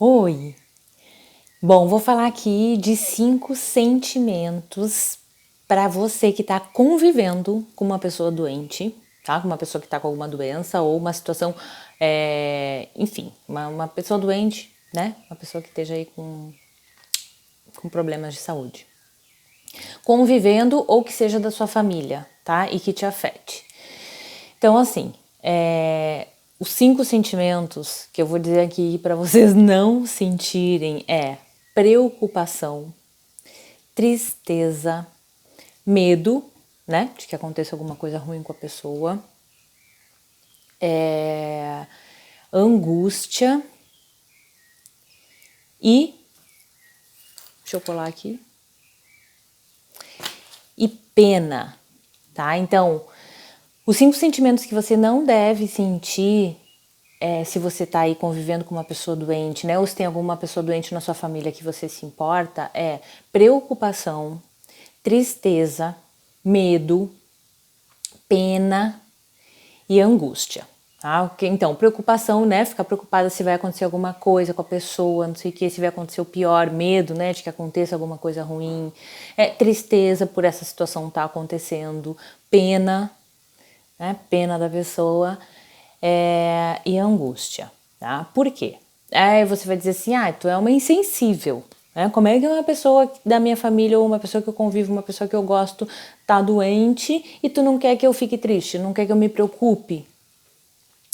Oi! Bom, vou falar aqui de 5 sentimentos para você que está convivendo com uma pessoa doente, tá? Com uma pessoa que está com alguma doença ou uma situação, enfim, uma pessoa doente, né? Uma pessoa que esteja aí com problemas de saúde. Convivendo ou que seja da sua família, tá? E que te afete. Então, assim, os 5 sentimentos que eu vou dizer aqui para vocês não sentirem é preocupação, tristeza, medo, né, de que aconteça alguma coisa ruim com a pessoa, angústia e, deixa eu colar aqui, e pena, tá? Então, os 5 sentimentos que você não deve sentir se você está aí convivendo com uma pessoa doente, né? Ou se tem alguma pessoa doente na sua família que você se importa, é preocupação, tristeza, medo, pena e angústia. Tá? Então, preocupação, né? Ficar preocupada se vai acontecer alguma coisa com a pessoa, não sei o que, se vai acontecer o pior, medo, né? De que aconteça alguma coisa ruim. Tristeza por essa situação estar acontecendo, pena, né? Pena da pessoa e angústia, tá? Por quê? Aí você vai dizer assim, tu é uma insensível, né? Como é que uma pessoa da minha família ou uma pessoa que eu convivo, uma pessoa que eu gosto, tá doente e tu não quer que eu fique triste, não quer que eu me preocupe?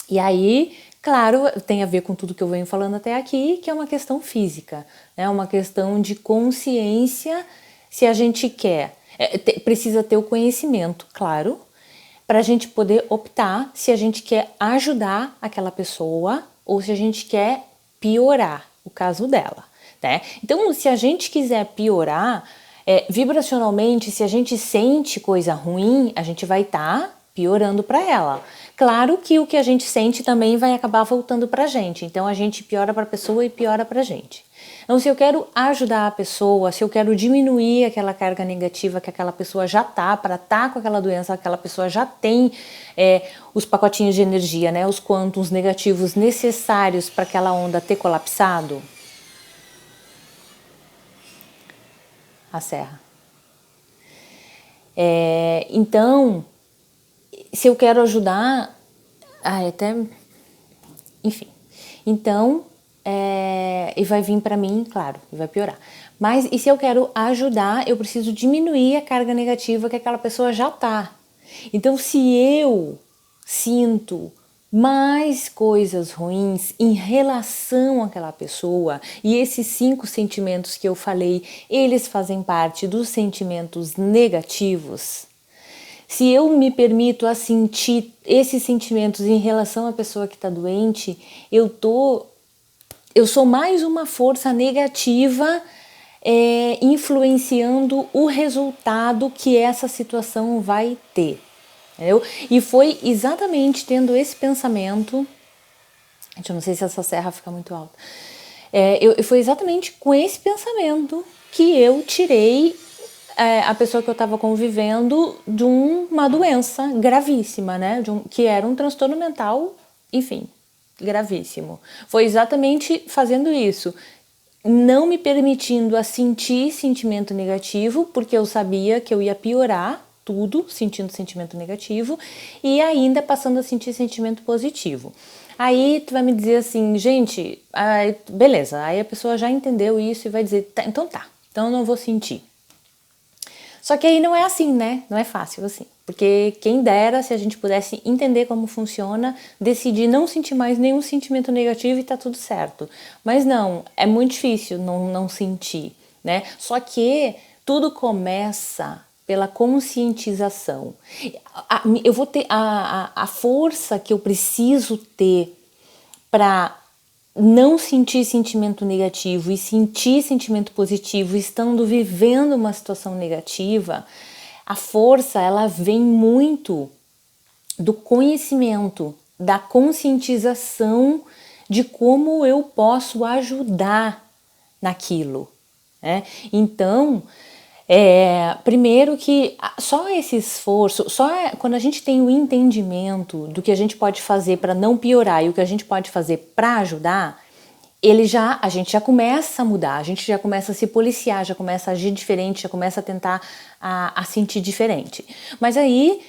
E aí, claro, tem a ver com tudo que eu venho falando até aqui, que é uma questão física, né? Uma questão de consciência, se a gente quer, precisa ter o conhecimento, claro, para a gente poder optar se a gente quer ajudar aquela pessoa ou se a gente quer piorar o caso dela, né? Então, se a gente quiser piorar, vibracionalmente, se a gente sente coisa ruim, a gente vai estar piorando para ela. Claro que o que a gente sente também vai acabar voltando para a gente, então a gente piora para a pessoa e piora para a gente. Então, se eu quero ajudar a pessoa, se eu quero diminuir aquela carga negativa que aquela pessoa já tá, para estar com aquela doença, aquela pessoa já tem os pacotinhos de energia, né, os quântons negativos necessários para aquela onda ter colapsado, a serra. Então, se eu quero ajudar, enfim. Então, e vai vir para mim, claro, e vai piorar. Mas e se eu quero ajudar, eu preciso diminuir a carga negativa que aquela pessoa já tá. Então, se eu sinto mais coisas ruins em relação àquela pessoa, e esses 5 sentimentos que eu falei, eles fazem parte dos sentimentos negativos, se eu me permito a sentir esses sentimentos em relação à pessoa que está doente, eu sou mais uma força negativa influenciando o resultado que essa situação vai ter. Entendeu? E foi exatamente tendo esse pensamento. Gente, eu não sei se essa serra fica muito alta. Foi exatamente com esse pensamento que eu tirei a pessoa que eu estava convivendo de uma doença gravíssima, né? Que era um transtorno mental, enfim, gravíssimo. Foi exatamente fazendo isso, não me permitindo a sentir sentimento negativo, porque eu sabia que eu ia piorar tudo sentindo sentimento negativo e ainda passando a sentir sentimento positivo. Aí tu vai me dizer assim, gente, beleza, aí a pessoa já entendeu isso e vai dizer, então eu não vou sentir. Só que aí não é assim, né? Não é fácil assim. Porque quem dera se a gente pudesse entender como funciona, decidir não sentir mais nenhum sentimento negativo e tá tudo certo. Mas não, é muito difícil não sentir, né? Só que tudo começa pela conscientização. Eu vou ter a força que eu preciso ter para não sentir sentimento negativo e sentir sentimento positivo estando vivendo uma situação negativa, a força ela vem muito do conhecimento, da conscientização de como eu posso ajudar naquilo, né? Então, primeiro que só esse esforço, quando a gente tem o entendimento do que a gente pode fazer para não piorar e o que a gente pode fazer para ajudar, a gente já começa a mudar, a gente já começa a se policiar, já começa a agir diferente, já começa a tentar a sentir diferente. Mas aí,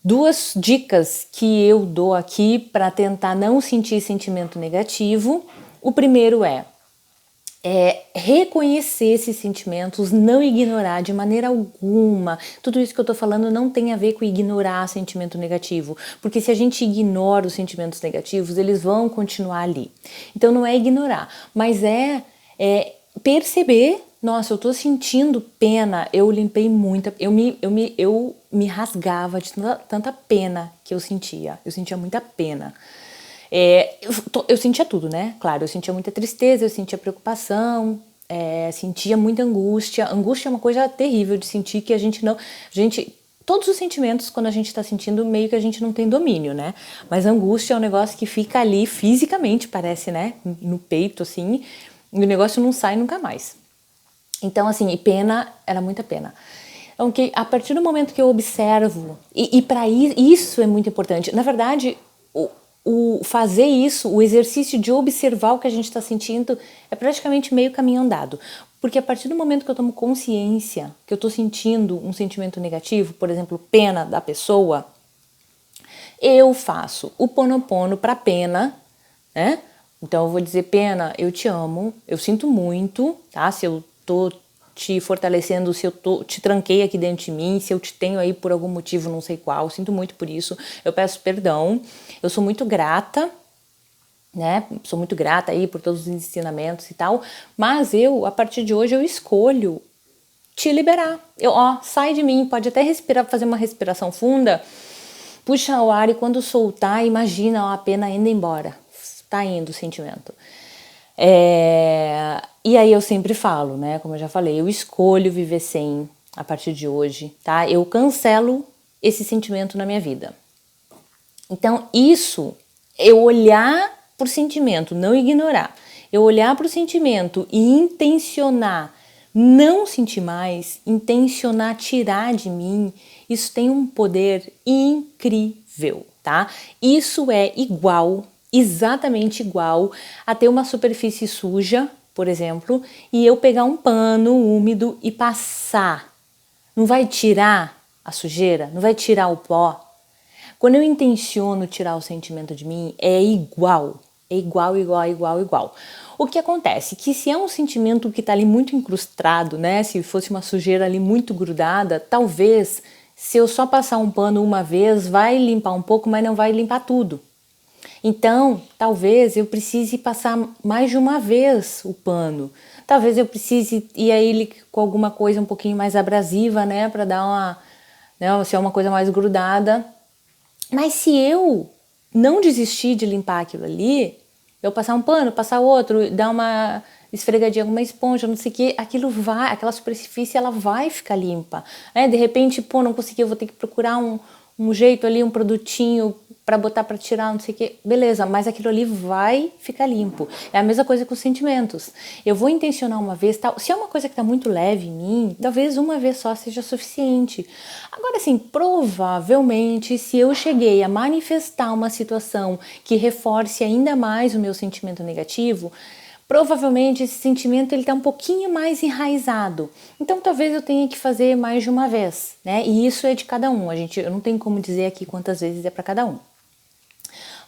duas dicas que eu dou aqui para tentar não sentir sentimento negativo. O primeiro é reconhecer esses sentimentos, não ignorar de maneira alguma. Tudo isso que eu tô falando não tem a ver com ignorar sentimento negativo, porque se a gente ignora os sentimentos negativos, eles vão continuar ali. Então não é ignorar, mas é perceber, nossa, eu tô sentindo pena, eu limpei muita, eu me rasgava de tanta pena que eu sentia muita pena. Eu sentia tudo, né? Claro, eu sentia muita tristeza, eu sentia preocupação, sentia muita angústia. Angústia é uma coisa terrível de sentir que todos os sentimentos, quando a gente tá sentindo, meio que a gente não tem domínio, né? Mas angústia é um negócio que fica ali fisicamente, parece, né? No peito, assim, e o negócio não sai nunca mais. Então, assim, e pena, era muita pena. Então, a partir do momento que eu observo, e para isso é muito importante, na verdade, o fazer isso, o exercício de observar o que a gente está sentindo é praticamente meio caminho andado. Porque a partir do momento que eu tomo consciência que eu estou sentindo um sentimento negativo, por exemplo, pena da pessoa, eu faço o Ponopono para pena, né? Então eu vou dizer, pena, eu te amo, eu sinto muito, tá? Se eu tô te fortalecendo, se eu te tranquei aqui dentro de mim, se eu te tenho aí por algum motivo, não sei qual, sinto muito por isso, eu peço perdão, eu sou muito grata, né? Sou muito grata aí por todos os ensinamentos e tal, mas a partir de hoje, eu escolho te liberar. Sai de mim, pode até respirar, fazer uma respiração funda, puxa o ar e quando soltar, imagina a pena indo embora, tá indo o sentimento. E aí eu sempre falo, né? Como eu já falei, eu escolho viver sem a partir de hoje, tá? Eu cancelo esse sentimento na minha vida. Então, isso, eu olhar pro sentimento, não ignorar. Eu olhar pro sentimento e intencionar não sentir mais, intencionar tirar de mim, isso tem um poder incrível, tá? Isso é exatamente igual a ter uma superfície suja, por exemplo, e eu pegar um pano úmido e passar. Não vai tirar a sujeira? Não vai tirar o pó? Quando eu intenciono tirar o sentimento de mim, é igual. É igual. O que acontece? Que se é um sentimento que está ali muito incrustado, né? Se fosse uma sujeira ali muito grudada, talvez, se eu só passar um pano uma vez, vai limpar um pouco, mas não vai limpar tudo. Então, talvez eu precise passar mais de uma vez o pano. Talvez eu precise ir a ele com alguma coisa um pouquinho mais abrasiva, né? Para dar uma... Né, se é uma coisa mais grudada. Mas se eu não desistir de limpar aquilo ali, eu passar um pano, passar outro, dar uma esfregadinha com uma esponja, não sei o que, aquela superfície ela vai ficar limpa. Né? De repente, não consegui, eu vou ter que procurar um jeito ali, um produtinho para botar para tirar, não sei o que, beleza, mas aquilo ali vai ficar limpo. É a mesma coisa com os sentimentos. Eu vou intencionar uma vez, tal. Se é uma coisa que está muito leve em mim, talvez uma vez só seja suficiente. Agora, assim, provavelmente, se eu cheguei a manifestar uma situação que reforce ainda mais o meu sentimento negativo, provavelmente esse sentimento ele está um pouquinho mais enraizado. Então talvez eu tenha que fazer mais de uma vez, né? E isso é de cada um. Eu não tenho como dizer aqui quantas vezes é para cada um.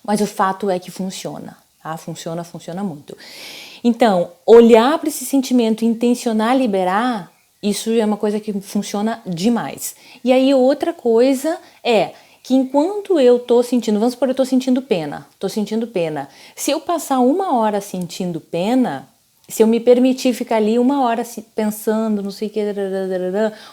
Mas o fato é que funciona, tá? Funciona muito. Então, olhar para esse sentimento e intencionar liberar, isso é uma coisa que funciona demais. E aí outra coisa é que enquanto eu tô sentindo, vamos supor, eu tô sentindo pena. Se eu passar 1 hora sentindo pena, se eu me permitir ficar ali 1 hora pensando, não sei o que,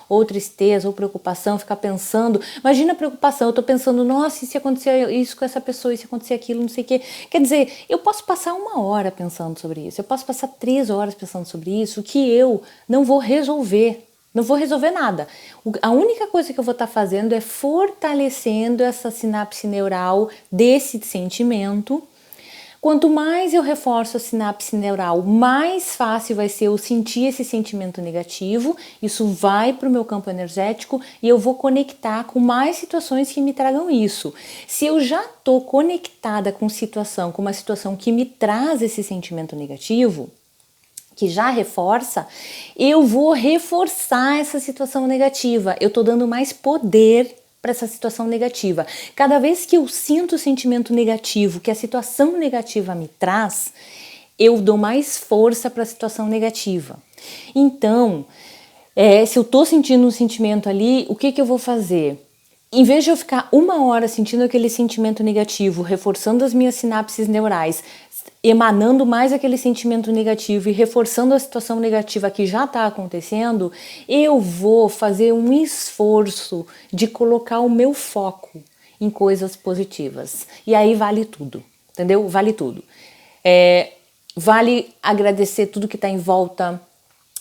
ou tristeza, ou preocupação, ficar pensando, imagina a preocupação, eu tô pensando, nossa, e se acontecer isso com essa pessoa, e se acontecer aquilo, não sei o que. Quer dizer, eu posso passar 1 hora pensando sobre isso, eu posso passar 3 horas pensando sobre isso, que eu não vou resolver. Não vou resolver nada. A única coisa que eu vou estar fazendo é fortalecendo essa sinapse neural desse sentimento Quanto mais eu reforço a sinapse neural, mais fácil vai ser eu sentir esse sentimento negativo, isso vai para o meu campo energético e eu vou conectar com mais situações que me tragam isso. Se eu já estou conectada com uma situação que me traz esse sentimento negativo, que já reforça, eu vou reforçar essa situação negativa, eu estou dando mais poder para essa situação negativa. Cada vez que eu sinto o sentimento negativo que a situação negativa me traz, eu dou mais força para a situação negativa. Então, se eu estou sentindo um sentimento ali, o que eu vou fazer? Em vez de eu ficar 1 hora sentindo aquele sentimento negativo, reforçando as minhas sinapses neurais, emanando mais aquele sentimento negativo e reforçando a situação negativa que já está acontecendo, eu vou fazer um esforço de colocar o meu foco em coisas positivas. E aí vale tudo, entendeu? Vale tudo. Vale agradecer tudo que está em volta.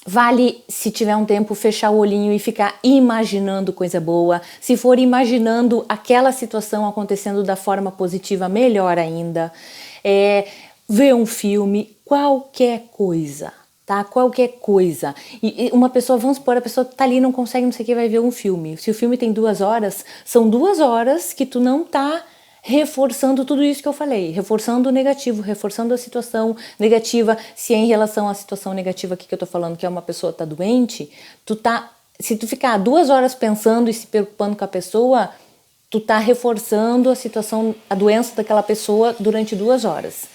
Vale, se tiver um tempo, fechar o olhinho e ficar imaginando coisa boa. Se for imaginando aquela situação acontecendo da forma positiva, melhor ainda. Ver um filme, qualquer coisa, tá? Qualquer coisa. E uma pessoa, vamos supor, a pessoa tá ali, não consegue, não sei o que, vai ver um filme. Se o filme tem 2 horas, são 2 horas que tu não tá reforçando tudo isso que eu falei, reforçando o negativo, reforçando a situação negativa. Se é em relação à situação negativa aqui que eu tô falando, que é uma pessoa tá doente, se tu ficar 2 horas pensando e se preocupando com a pessoa, tu tá reforçando a doença daquela pessoa durante 2 horas.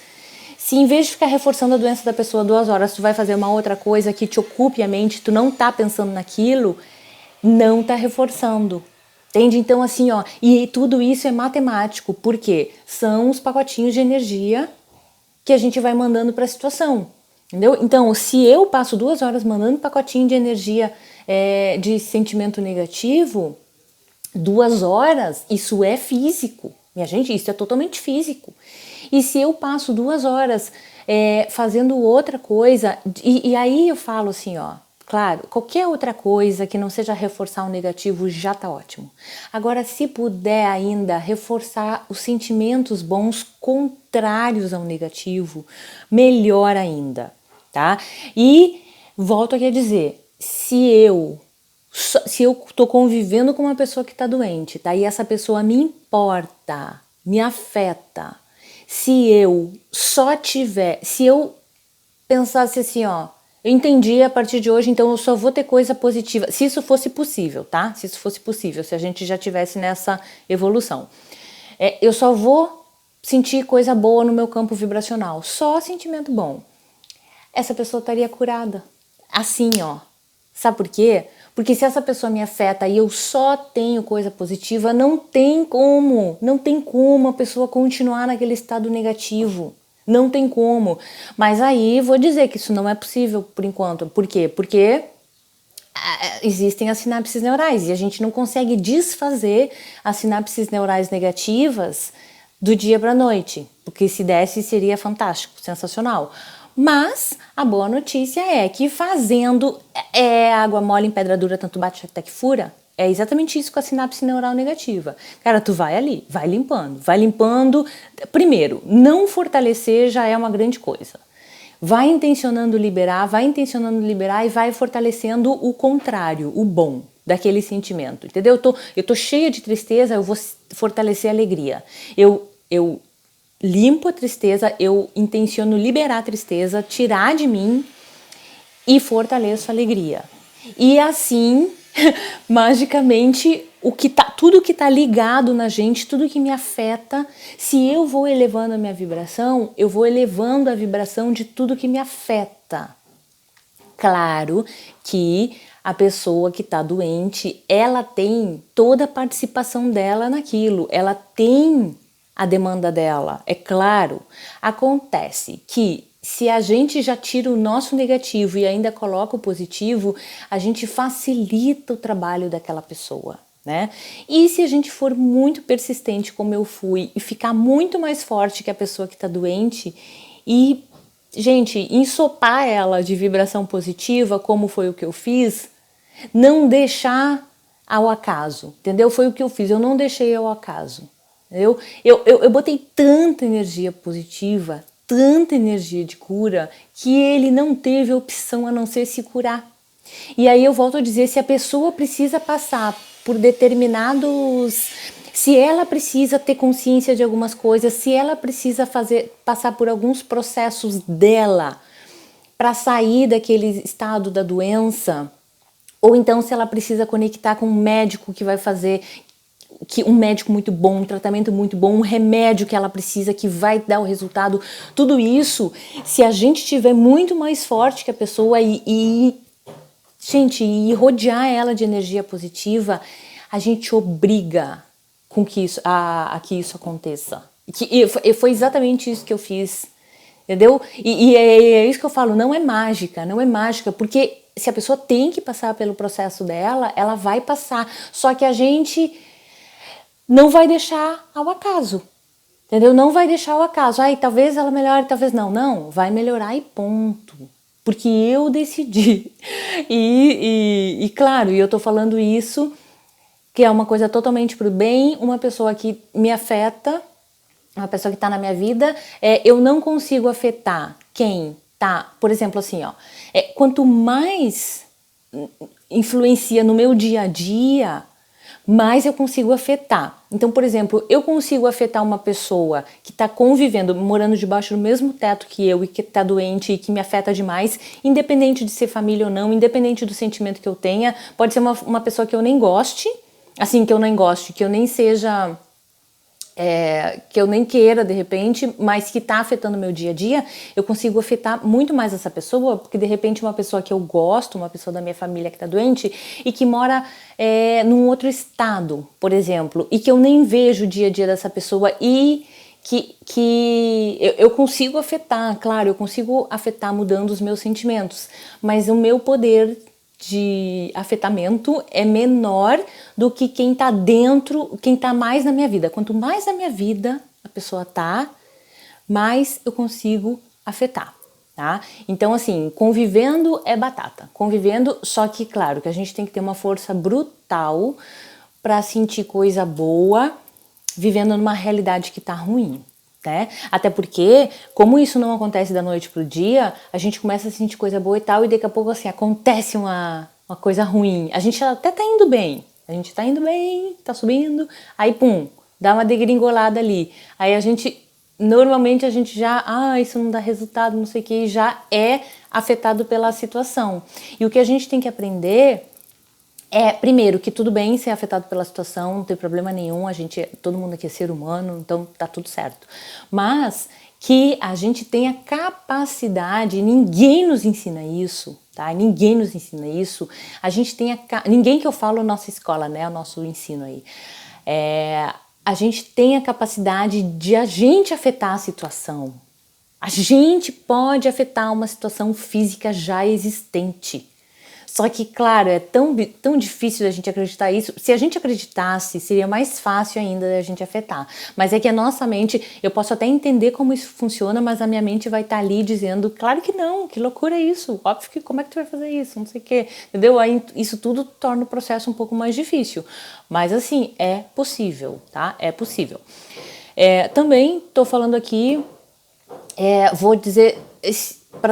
Se em vez de ficar reforçando a doença da pessoa 2 horas, tu vai fazer uma outra coisa que te ocupe a mente, tu não tá pensando naquilo, não tá reforçando. Entende? Então, assim, e tudo isso é matemático, porque são os pacotinhos de energia que a gente vai mandando para a situação, entendeu? Então, se eu passo 2 horas mandando pacotinho de energia de sentimento negativo, 2 horas, isso é físico. Minha gente, isso é totalmente físico. E se eu passo 2 horas fazendo outra coisa, e aí eu falo assim, claro, qualquer outra coisa que não seja reforçar o negativo já tá ótimo. Agora, se puder ainda reforçar os sentimentos bons contrários ao negativo, melhor ainda, tá? E volto aqui a dizer, se eu tô convivendo com uma pessoa que tá doente, tá? E essa pessoa me importa, me afeta, se eu pensasse assim, eu entendi a partir de hoje, então eu só vou ter coisa positiva. Se isso fosse possível, tá? Se isso fosse possível, se a gente já tivesse nessa evolução. Eu só vou sentir coisa boa no meu campo vibracional. Só sentimento bom. Essa pessoa estaria curada. Assim, Sabe por quê? Porque se essa pessoa me afeta e eu só tenho coisa positiva, não tem como a pessoa continuar naquele estado negativo. Não tem como. Mas aí vou dizer que isso não é possível por enquanto. Por quê? Porque existem as sinapses neurais e a gente não consegue desfazer as sinapses neurais negativas do dia para a noite. Porque se desse seria fantástico, sensacional. Mas a boa notícia é que fazendo água mole em pedra dura, tanto bate até que fura. É exatamente isso com a sinapse neural negativa. Cara, tu vai ali, vai limpando. Primeiro, não fortalecer já é uma grande coisa. Vai intencionando liberar e vai fortalecendo o contrário, o bom daquele sentimento, entendeu? Eu tô cheia de tristeza, eu vou fortalecer a alegria. Eu limpo a tristeza, eu intenciono liberar a tristeza, tirar de mim e fortaleço a alegria. E assim, magicamente, tudo que tá ligado na gente, tudo que me afeta, se eu vou elevando a minha vibração, eu vou elevando a vibração de tudo que me afeta. Claro que a pessoa que tá doente, ela tem toda a participação dela naquilo, ela tem a demanda dela, é claro. Acontece que se a gente já tira o nosso negativo e ainda coloca o positivo, a gente facilita o trabalho daquela pessoa, né? E se a gente for muito persistente, como eu fui, e ficar muito mais forte que a pessoa que está doente e, gente, ensopar ela de vibração positiva, como foi o que eu fiz, não deixar ao acaso, entendeu? Foi o que eu fiz, eu não deixei ao acaso. Eu botei tanta energia positiva, tanta energia de cura que ele não teve opção a não ser se curar. E aí eu volto a dizer, se a pessoa precisa passar por determinados... Se ela precisa ter consciência de algumas coisas, se ela precisa passar por alguns processos dela para sair daquele estado da doença, ou então se ela precisa conectar com um médico que vai fazer... um médico muito bom, um tratamento muito bom, um remédio que ela precisa, que vai dar o resultado, tudo isso, se a gente tiver muito mais forte que a pessoa e rodear ela de energia positiva, a gente obriga com que que isso aconteça. E foi exatamente isso que eu fiz, entendeu? E é isso que eu falo, não é mágica, porque se a pessoa tem que passar pelo processo dela, ela vai passar, só que a gente não vai deixar ao acaso, entendeu? Não vai deixar ao acaso. Talvez ela melhore, talvez não. Não, vai melhorar e ponto. Porque eu decidi. E claro, eu tô falando isso, que é uma coisa totalmente pro bem, uma pessoa que me afeta, uma pessoa que tá na minha vida, eu não consigo afetar quem tá, por exemplo, assim, ó, quanto mais influencia no meu dia a dia, mais eu consigo afetar. Então, por exemplo, eu consigo afetar uma pessoa que está convivendo, morando debaixo do mesmo teto que eu e que está doente e que me afeta demais, independente de ser família ou não, independente do sentimento que eu tenha. Pode ser uma pessoa que eu nem goste, assim, que eu nem goste, que eu nem seja... que eu nem queira de repente, mas que está afetando o meu dia a dia, eu consigo afetar muito mais essa pessoa, porque de repente uma pessoa que eu gosto, uma pessoa da minha família que está doente e que mora num outro estado, por exemplo, e que eu nem vejo o dia a dia dessa pessoa e que eu consigo afetar, claro, eu consigo afetar mudando os meus sentimentos, mas o meu poder de afetamento é menor do que quem tá dentro, quem tá mais na minha vida. Quanto mais na minha vida a pessoa tá, mais eu consigo afetar, tá? Então, assim, convivendo é batata. Convivendo, só que, claro, que a gente tem que ter uma força brutal para sentir coisa boa, vivendo numa realidade que tá ruim. Né? Até porque, como isso não acontece da noite pro dia, a gente começa a sentir coisa boa e tal, e daqui a pouco assim, acontece uma coisa ruim. A gente até tá indo bem, tá subindo, aí pum, dá uma degringolada ali. Aí normalmente a gente já, isso não dá resultado, não sei o que, já é afetado pela situação. E o que a gente tem que aprender primeiro, que tudo bem ser afetado pela situação, não tem problema nenhum, todo mundo aqui é ser humano, então tá tudo certo. Mas que a gente tenha capacidade, ninguém nos ensina isso, tá? Ninguém nos ensina isso. Ninguém que eu falo nossa escola, né? O nosso ensino aí. A gente tem a capacidade de a gente afetar a situação. A gente pode afetar uma situação física já existente. Só que, claro, é tão difícil da gente acreditar isso. Se a gente acreditasse, seria mais fácil ainda da gente afetar. Mas é que a nossa mente, eu posso até entender como isso funciona, mas a minha mente vai estar ali dizendo, claro que não, que loucura é isso. Óbvio que como é que tu vai fazer isso? Não sei o quê. Entendeu? Aí isso tudo torna o processo um pouco mais difícil. Mas assim, é possível, tá? É possível. Também tô falando aqui, vou dizer...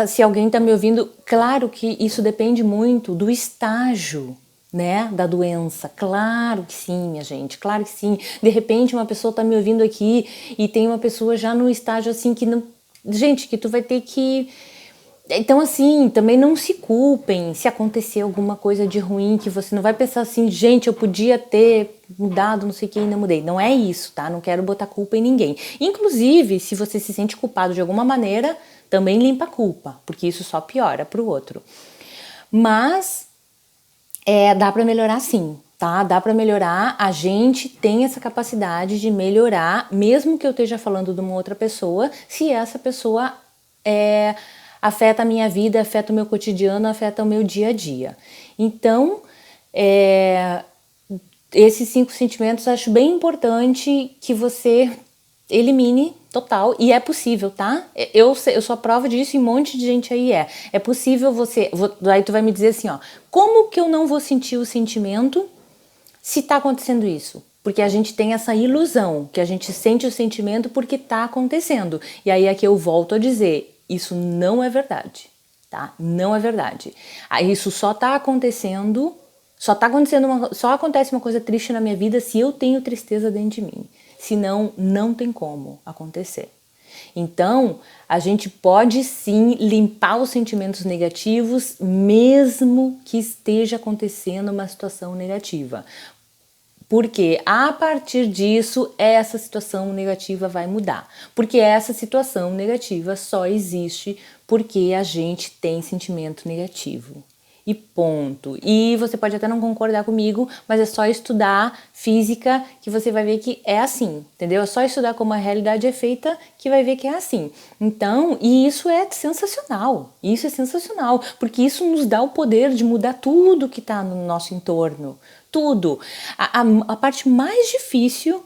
se alguém está me ouvindo, claro que isso depende muito do estágio, né, da doença. Claro que sim, minha gente, claro que sim. De repente uma pessoa está me ouvindo aqui e tem uma pessoa já no estágio assim que não... Gente, que tu vai ter que... Então assim, também não se culpem se acontecer alguma coisa de ruim, que você não vai pensar assim, gente, eu podia ter mudado, não sei o que, ainda mudei. Não é isso, tá? Não quero botar culpa em ninguém. Inclusive, se você se sente culpado de alguma maneira, também limpa a culpa, porque isso só piora pro outro. Mas dá para melhorar sim, tá? Dá para melhorar, a gente tem essa capacidade de melhorar, mesmo que eu esteja falando de uma outra pessoa, se essa pessoa afeta a minha vida, afeta o meu cotidiano, afeta o meu dia a dia. Então, esses 5 sentimentos eu acho bem importante que você elimine total, e é possível, tá? Eu sou a prova disso e um monte de gente aí é possível aí tu vai me dizer assim, ó, como que eu não vou sentir o sentimento se tá acontecendo isso? Porque a gente tem essa ilusão, que a gente sente o sentimento porque está acontecendo. E aí é que eu volto a dizer, isso não é verdade, tá? Não é verdade. Isso só está acontecendo, só acontece uma coisa triste na minha vida se eu tenho tristeza dentro de mim. Senão, não tem como acontecer. Então, a gente pode sim limpar os sentimentos negativos, mesmo que esteja acontecendo uma situação negativa. Porque a partir disso, essa situação negativa vai mudar. Porque essa situação negativa só existe porque a gente tem sentimento negativo. E ponto. E você pode até não concordar comigo, mas é só estudar física que você vai ver que é assim, entendeu? É só estudar como a realidade é feita que vai ver que é assim. Então, e isso é sensacional. Isso é sensacional, porque isso nos dá o poder de mudar tudo que está no nosso entorno. Tudo. A parte mais difícil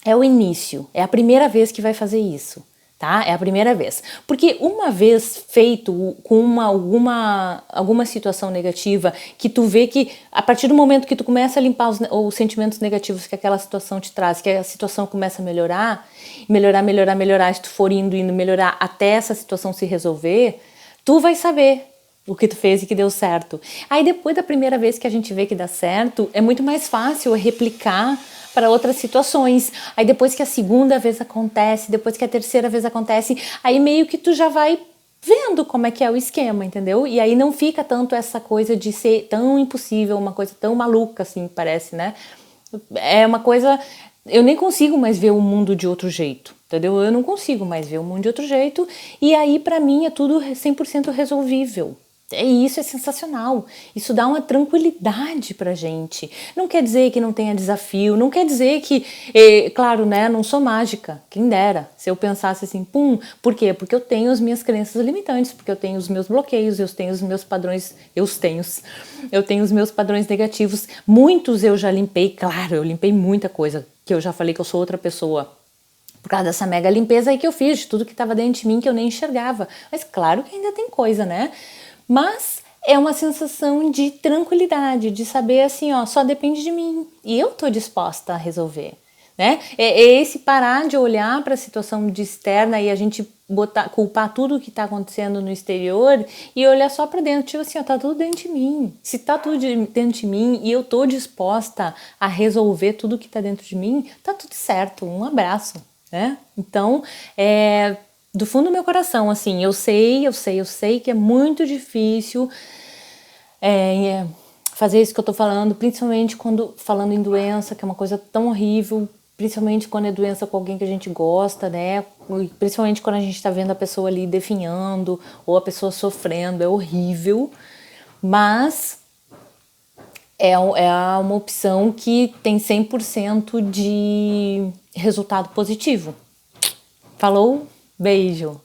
é o início. É a primeira vez que vai fazer isso. Tá? É a primeira vez. Porque uma vez feito com alguma situação negativa, que tu vê que a partir do momento que tu começa a limpar os sentimentos negativos que aquela situação te traz, que a situação começa a melhorar, se tu for indo melhorar até essa situação se resolver, tu vai saber o que tu fez e que deu certo. Aí depois da primeira vez que a gente vê que dá certo, é muito mais fácil replicar para outras situações. Aí depois que a segunda vez acontece, depois que a terceira vez acontece, aí meio que tu já vai vendo como é que é o esquema, entendeu? E aí não fica tanto essa coisa de ser tão impossível, uma coisa tão maluca assim, parece, né? É uma coisa... Eu nem consigo mais ver o mundo de outro jeito, entendeu? Eu não consigo mais ver o mundo de outro jeito e aí pra mim é tudo 100% resolvível. Isso é sensacional, isso dá uma tranquilidade pra gente. Não quer dizer que não tenha desafio, não quer dizer que, claro, né, não sou mágica, quem dera. Se eu pensasse assim, por quê? Porque eu tenho as minhas crenças limitantes, porque eu tenho os meus bloqueios, eu tenho os meus padrões, eu tenho os meus padrões negativos. Muitos eu já limpei, claro, eu limpei muita coisa, que eu já falei que eu sou outra pessoa. Por causa dessa mega limpeza aí que eu fiz, de tudo que estava dentro de mim que eu nem enxergava. Mas claro que ainda tem coisa, né? Mas é uma sensação de tranquilidade, de saber assim, ó, só depende de mim e eu tô disposta a resolver, né? É esse parar de olhar para a situação de externa e a gente culpar tudo que tá acontecendo no exterior e olhar só para dentro, tipo assim, ó, tá tudo dentro de mim. Se tá tudo dentro de mim e eu tô disposta a resolver tudo que tá dentro de mim, tá tudo certo. Um abraço, né? Então, do fundo do meu coração, assim, eu sei que é muito difícil fazer isso que eu tô falando, principalmente quando falando em doença, que é uma coisa tão horrível, principalmente quando é doença com alguém que a gente gosta, né? Principalmente quando a gente tá vendo a pessoa ali definhando ou a pessoa sofrendo, é horrível, mas é uma opção que tem 100% de resultado positivo. Falou? Beijo!